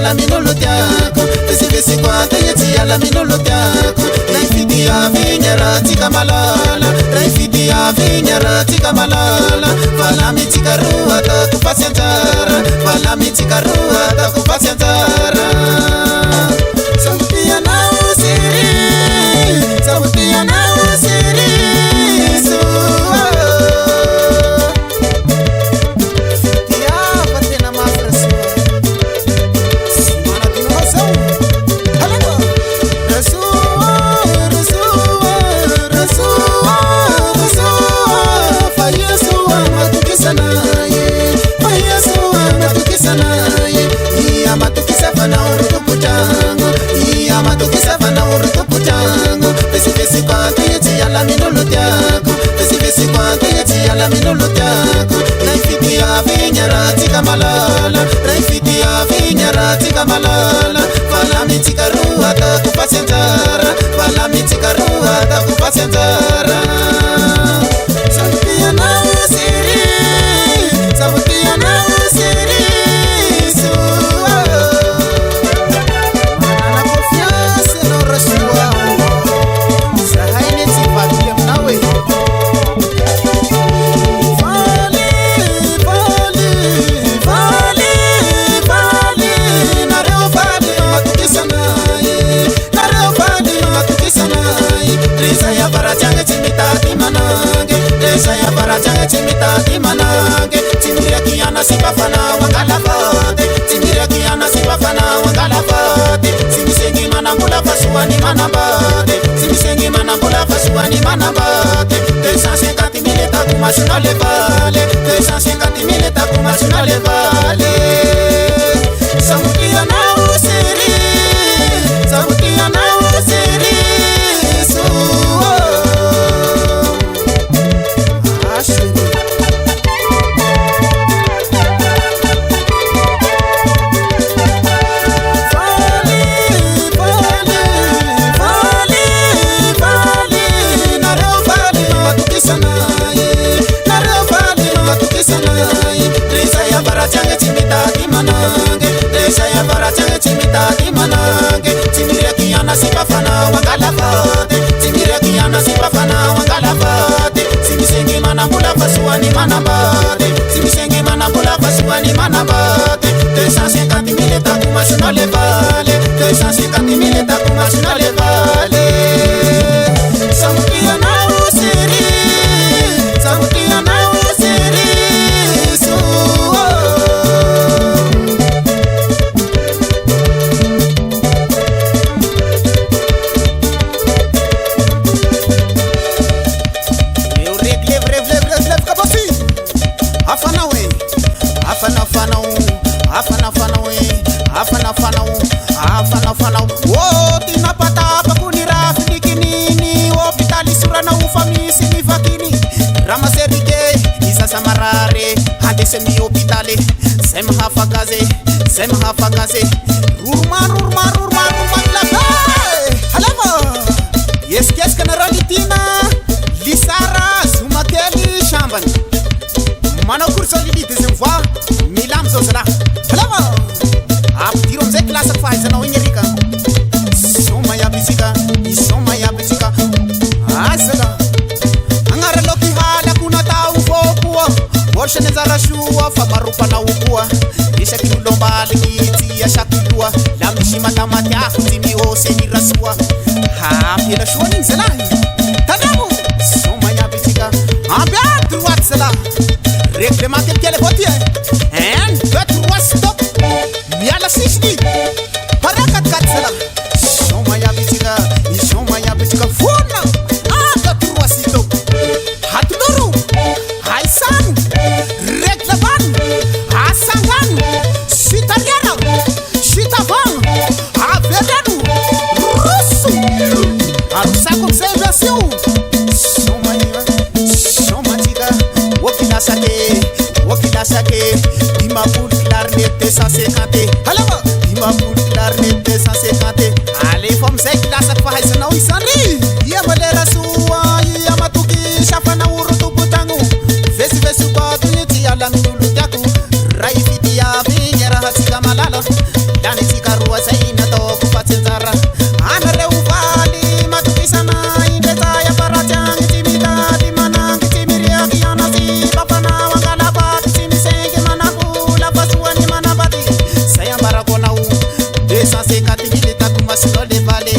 ala minolo tiako Vesi kwa tayeti ala minolo tiako Raifiti avinyara tika malala Raifiti avinyara tika malala Valami tika rua ta kupasiantara Valami tika rua ta kupasiantara Sautia na usiri Sautia na usiri Vesi kwa tayeti ala minolo tiako Vesi kwa tayeti ala minolo tiako Raifiti avinyara tika malala Raifiti avinyara tika malala Valami tika rua ta kupasiantara Valami tika rua ta kupasiantara Sautia na usiri Sautia na usiri Mana na confiança no rasuwa Saya para jangan cimita di manage Cimira kiana si bafana wangalafate Cimira kiana si bafana wangalafate Simisengi mana mula fasuani mana bade Simisengi mana mula fasuani mana bade 250,000 takuma suna le vale 250,000 takuma suna le vale Sautia na usiri Sautia na usiri Saya para jangan cimita di manage Cimira kiana si bafana wangalafate Cimira kiana si bafana wangalafate Simisengi mana mula fasuani mana bade Simisengi mana mula fasuani mana bade 250,000 takuma suna le vale 250,000 takuma suna le vale Sautia na usiri Sautia na usiri Afana wo tinapata pakunira fidikinini hospitali sura na ufamisi ni vakini ramaserike isa samarare hande semi hospitali sem hafagaze rurma la halama yes kana ralitina lisara sumakeli shamban mano kurso di desenvoa milam zozra halama Abdiron ze klasa faiza na unyerika Soma ya bisika Asala Angara loki hala kuna ta ufokua Borsha nezara shua Famarupa na ukua Isha kinulomba likiti ya shakilua La mishima tamati akutimi ose ni rasua Hapi la shua ningzelahi Tadamu Soma ya bisika Ambia truat sela Reklema kelkele botie And betrua stop Miala sishni Parakat katsela Shoma ya bitika Funa Aga turwasito Hatuduru Haisan Reglavan Asangan Shitariana Shitavan Avedenu Rusu Arusako msevasio Shoma tika Wakila sake Dimapul clarnet 250 Halama Dimapul clarnet 250 Allez fom sek la sak fa haisa na uisani Ya malera suwa ya matuki shafana urutu butangu Vesi kwa tuniti ala minulu taku Raifiti ya vinyera hatika malala Dani tika parakonao 250 000 tato masino le vale.